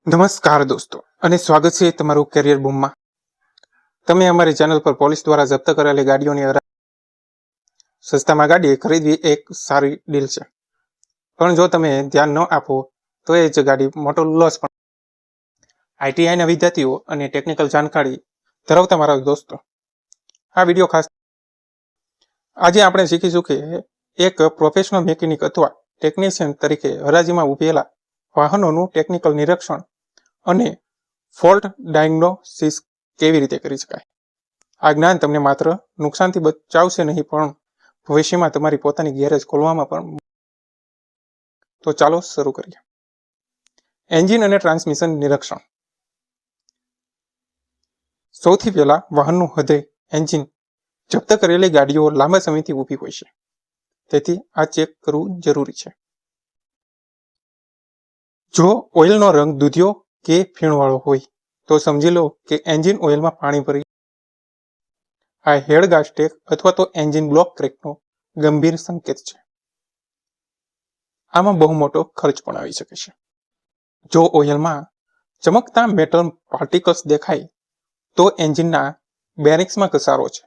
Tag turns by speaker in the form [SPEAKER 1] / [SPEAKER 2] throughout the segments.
[SPEAKER 1] નમસ્કાર દોસ્તો અને સ્વાગત છે તમારું કેરિયર બૂમમાં. તમે અમારી ચેનલ પર પોલીસ દ્વારા જપ્ત કરેલી ગાડીઓની સસ્તામાં ગાડી ખરીદવી એક સારી ડીલ છે, પણ જો તમે ધ્યાન ન આપો તો એ જ ગાડી મોટો લોસ પણ. આઈટીઆઈના વિદ્યાર્થીઓ અને ટેકનિકલ જાણકારી ધરાવતા મારા દોસ્તો, આ વિડીયો ખાસ. આજે આપણે શીખીશું કે એક પ્રોફેશનલ મેકેનિક અથવા ટેકનિશિયન તરીકે હરાજીમાં ઉભેલા વાહનોનું ટેકનિકલ નિરીક્ષણ અને ફોલ્ટ ડાયગ્નોસિસ કેવી રીતે કરી શકાય. આ જ્ઞાન તમને માત્ર નુકસાનથી બચાવશે નહીં, પણ ભવિષ્યમાં તમારી પોતાની ગેરેજ ખોલવામાં પણ. તો ચાલો શરૂ કરીએ. એન્જિન અને ટ્રાન્સમિશન નિરીક્ષણ. સૌથી પહેલા વાહનનું હૃદય એન્જિન. જપ્ત કરેલી ગાડીઓ લાંબા સમયથી ઊભી હોય છે, તેથી આ ચેક કરવું જરૂરી છે. જો ઓઇલનો રંગ દૂધિયો કે ફીણવાળો હોય તો સમજી લો કે એન્જિન ઓઇલમાં પાણી ભરી. આ હેડ ગાસ્કેટ અથવા તો એન્જિન બ્લોક ક્રેકનો ગંભીર સંકેત છે. આમાં બહુ મોટો ખર્ચ પણ આવી શકે છે. જો ઓઇલમાં ચમકતા મેટલ પાર્ટિકલ્સ દેખાય તો એન્જિનના બેરિંગ્સમાં ઘસારો છે.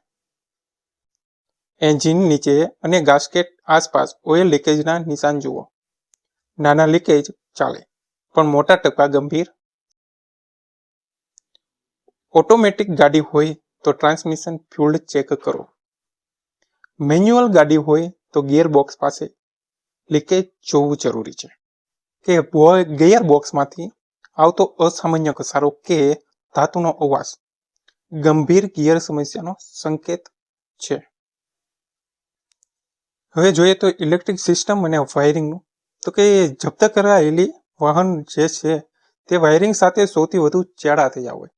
[SPEAKER 1] એન્જિન નીચે અને ગાસ્કેટ આસપાસ ઓઇલ લીકેજના નિશાન જુઓ. નાના લીકેજ ચાલે, પણ મોટા ટપકા ગંભીર. ઓટોમેટિક ગાડી હોય તો ટ્રાન્સમિશન ફ્યુલ્ડ ચેક કરો. મેન્યુઅલ ગાડી હોય તો ગિયર બોક્સ પાસે લીકેજ જોવું જરૂરી છે કે ગિયર બોક્સમાંથી આવતો અસામાન્ય ઘસારો કે ધાતુનો અવાજ ગંભીર ગિયર સમસ્યાનો સંકેત છે. હવે જોઈએ તો ઇલેક્ટ્રિક સિસ્ટમ અને વાયરિંગનું. તો કે જપ્ત કરાયેલી વાહન જે છે તે વાયરિંગ સાથે સૌથી વધુ ચેડા થયા હોય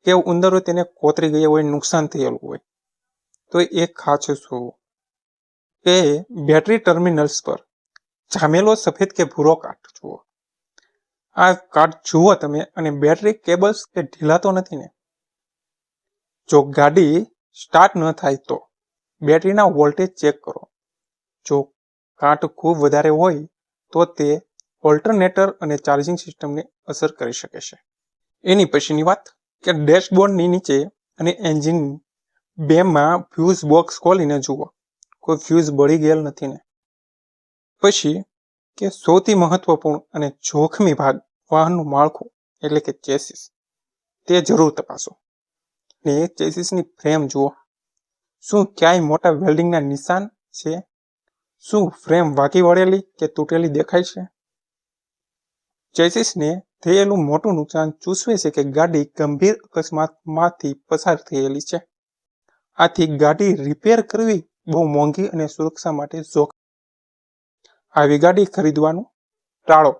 [SPEAKER 1] કે ઉંદરો તેને કોતરી ગયા હોય, નુકસાન થયેલું હોય, તો એ ખાસ શું કે બેટરી ટર્મિનલ્સ પર જામેલો સફેદ કે ભૂરો કાટ જુઓ. આ કાટ જુઓ તમે અને બેટરી કેબલ્સ કે ઢીલા તો નથી ને. જો ગાડી સ્ટાર્ટ ન થાય તો બેટરીના વોલ્ટેજ ચેક કરો. જો કાટ ખૂબ વધારે હોય તો તે ઓલ્ટરનેટર અને ચાર્જિંગ સિસ્ટમને અસર કરી શકે છે. એની પછીની વાત કે ડેશબોર્ડની નીચે અને એન્જિન બેમાં ફ્યુઝ બોક્સ ખોલીને જુઓ, કોઈ ફ્યુઝ બળી ગયેલ નથી ને. પછી કે સૌથી મહત્વપૂર્ણ અને જોખમી ભાગ વાહનનું માળખું એટલે કે ચેસિસ, તે જરૂર તપાસો. ને ચેસિસની ફ્રેમ જુઓ. શું ક્યાંય મોટા વેલ્ડિંગના નિશાન છે? શું ફ્રેમ વાંકી વળેલી કે તૂટેલી દેખાય છે? ચેસિસને થયેલું મોટું નુકસાન સૂચવે છે કે ગાડી ગંભીર અકસ્માતમાંથી પસાર થયેલી છે. આથી ગાડી રિપેર કરવી બહુ મોંઘી અને સુરક્ષા માટે જોખમ. આવી ગાડી ખરીદવાનું ટાળો.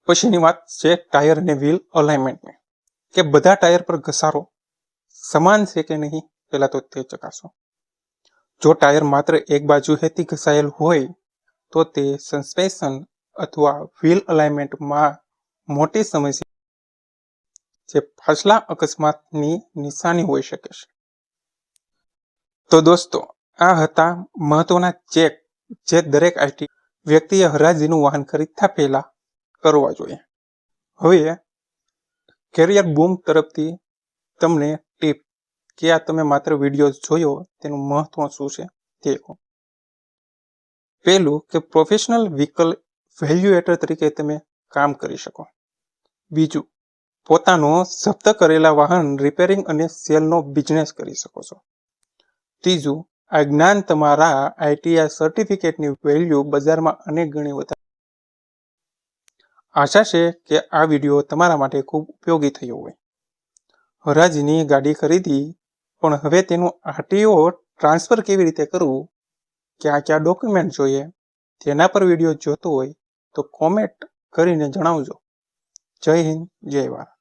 [SPEAKER 1] પછીની વાત છે ટાયર અને વ્હીલ અલાઇનમેન્ટની, કે બધા ટાયર પર ઘસારો સમાન છે કે નહીં, પહેલા તો તે ચકાસો. જો ટાયર માત્ર એક બાજુ હેથી ઘસાયેલ હોય તો તે સસ્પેન્શન અથવા વ્હીલ અલાઇનમેન્ટમાં મોટી સમસ્યા જે પાછલા અકસ્માતની નિશાની હોઈ શકે છે. તો દોસ્તો, આ હતા મહત્વના ચેક જે દરેક આઈટી વ્યક્તિએ હરાજીનું વાહન ખરીદતા પહેલા કરવા જોઈએ. હવે કેરિયર બૂમ તરફથી તમને ટીપ કે આ તમે માત્ર વિડીયો જોયો તેનું મહત્વ શું છે તે કહો. પહેલું કે પ્રોફેશનલ વ્હીકલ વેલ્યુએટર તરીકે તમે કામ કરી શકો. બીજું, પોતાનો જપ્ત કરેલા વાહન રિપેરિંગ અને સેલનો બિઝનેસ કરી શકો છો. ત્રીજું, આ જ્ઞાન તમારા આઈટીઆઈ સર્ટિફિકેટની વેલ્યુ બજારમાં અનેક ગણી વધારે. આશા છે કે આ વિડીયો તમારા માટે ખૂબ ઉપયોગી થયો હોય. હરાજીની ગાડી ખરીદી, પણ હવે તેનું આરટીઓ ટ્રાન્સફર કેવી રીતે કરવું, ક્યાં ડોક્યુમેન્ટ જોઈએ, તેના પર વિડીયો જોતો હોય તો કોમેન્ટ કરીને જણાવજો. જય હિન્દ, જય ભારત.